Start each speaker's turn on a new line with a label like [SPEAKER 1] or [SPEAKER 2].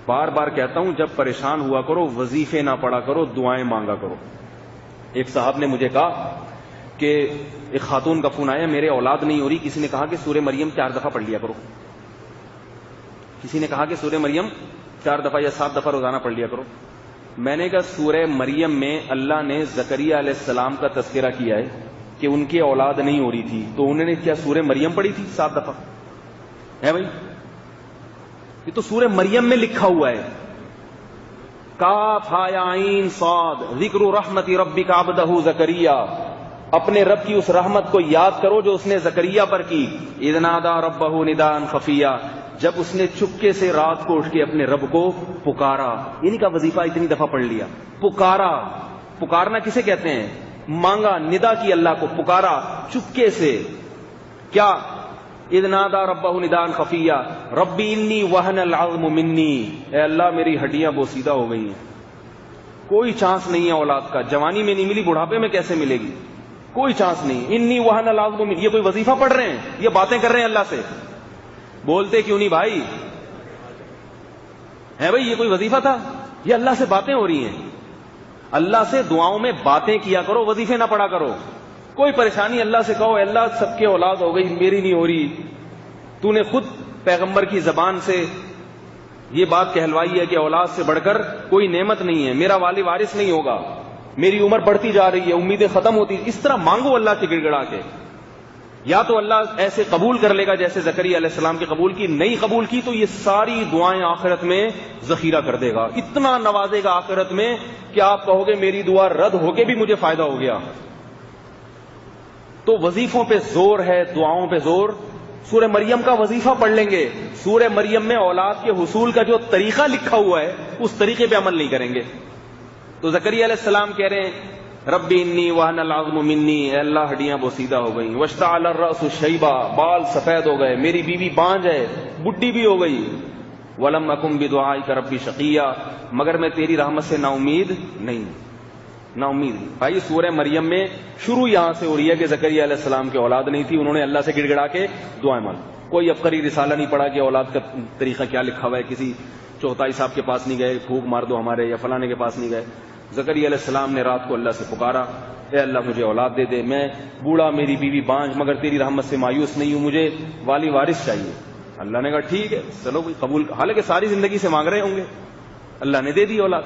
[SPEAKER 1] بار بار کہتا ہوں جب پریشان ہوا کرو وظیفے نہ پڑھا کرو، دعائیں مانگا کرو۔ ایک صاحب نے مجھے کہا کہ ایک خاتون کا فون آیا، میرے اولاد نہیں ہو رہی، کسی نے کہا کہ سورہ مریم 4 دفعہ پڑھ لیا کرو، کسی نے کہا کہ سورہ مریم 4 دفعہ یا 7 دفعہ روزانہ پڑھ لیا کرو۔ میں نے کہا سورہ مریم میں اللہ نے زکریا علیہ السلام کا تذکرہ کیا ہے کہ ان کی اولاد نہیں ہو رہی تھی، تو انہوں نے کیا سورہ مریم پڑھی تھی 7 دفعہ؟ ہے بھائی، یہ تو سورہ مریم میں لکھا ہوا ہے، کاف ہا یا عین صاد ذکر رحمت ربک عبدہ زکریا، اپنے رب کی اس رحمت کو یاد کرو جو اس نے زکریا پر کی، اذ نادى ربہ نداء خفیا، جب اس نے چپکے سے رات کو اٹھ کے اپنے رب کو پکارا۔ یہ نہیں کہا وظیفہ اتنی دفعہ پڑھ لیا، پکارا۔ پکارنا کسے کہتے ہیں؟ مانگا، ندا کی، اللہ کو پکارا چپکے سے۔ کیا؟ اذ نادى ربہ نداء خفیا ربی انی وہن العظم منی، اے اللہ میری ہڈیاں بوسیدہ ہو گئی ہیں، کوئی چانس نہیں ہے اولاد کا، جوانی میں نہیں ملی، بڑھاپے میں کیسے ملے گی؟ کوئی چانس نہیں۔ انی وہن العظم منی، یہ کوئی وظیفہ پڑھ رہے ہیں؟ یہ باتیں کر رہے ہیں اللہ سے؟ بولتے کیوں نہیں بھائی؟ ہے بھائی، یہ کوئی وظیفہ تھا؟ یہ اللہ سے باتیں ہو رہی ہیں۔ اللہ سے دعاؤں میں باتیں کیا کرو، وظیفے نہ پڑھا کرو۔ کوئی پریشانی اللہ سے کہو، اللہ سب کے اولاد ہو گئی، میری نہیں ہو رہی، تو نے خود پیغمبر کی زبان سے یہ بات کہلوائی ہے کہ اولاد سے بڑھ کر کوئی نعمت نہیں ہے، میرا والی وارث نہیں ہوگا، میری عمر بڑھتی جا رہی ہے، امیدیں ختم ہوتی، اس طرح مانگو اللہ سے گڑ گڑا کے۔ یا تو اللہ ایسے قبول کر لے گا جیسے زکریا علیہ السلام کے قبول کی، نہیں قبول کی تو یہ ساری دعائیں آخرت میں ذخیرہ کر دے گا، اتنا نوازے گا آخرت میں کہ آپ کہو گے میری دعا رد ہو کے بھی مجھے فائدہ ہو گیا۔ تو وظیفوں پہ زور ہے، دعاؤں پہ زور۔ سورہ مریم کا وظیفہ پڑھ لیں گے، سورہ مریم میں اولاد کے حصول کا جو طریقہ لکھا ہوا ہے اس طریقے پہ عمل نہیں کریں گے۔ تو زکریا علیہ السلام کہہ رہے ہیں ربی انی وہن العظم منی، اے اللہ ہڈیاں بوسیدہ ہو گئیں، واشتعل الرأس شیبا، بال سفید ہو گئے، میری بیوی بانجھ ہے، بڈھی بھی ہو گئی، ولم اکن بدعائک ربی شقیا، مگر میں تیری رحمت سے نا امید نہیں، نا امید نہیں۔ بھائی سورہ مریم میں شروع یہاں سے ہو رہی ہے کہ زکریا علیہ السلام کی اولاد نہیں تھی، انہوں نے اللہ سے گڑ گڑا کے دعائیں مانگی۔ کوئی عبقری رسالہ نہیں پڑھا کہ اولاد کا طریقہ کیا لکھا ہوا ہے، کسی چوتھائی صاحب کے پاس نہیں گئے پھونک مار دو ہمارے، یا فلانے کے پاس نہیں گئے۔ زکریا علیہ السلام نے رات کو اللہ سے پکارا، اے اللہ مجھے اولاد دے دے، میں بوڑھا، میری بیوی بانجھ، مگر تیری رحمت سے مایوس نہیں ہوں، مجھے والی وارث چاہیے۔ اللہ نے کہا ٹھیک ہے چلو قبول، حالانکہ ساری زندگی سے مانگ رہے ہوں گے، اللہ نے دے دی اولاد۔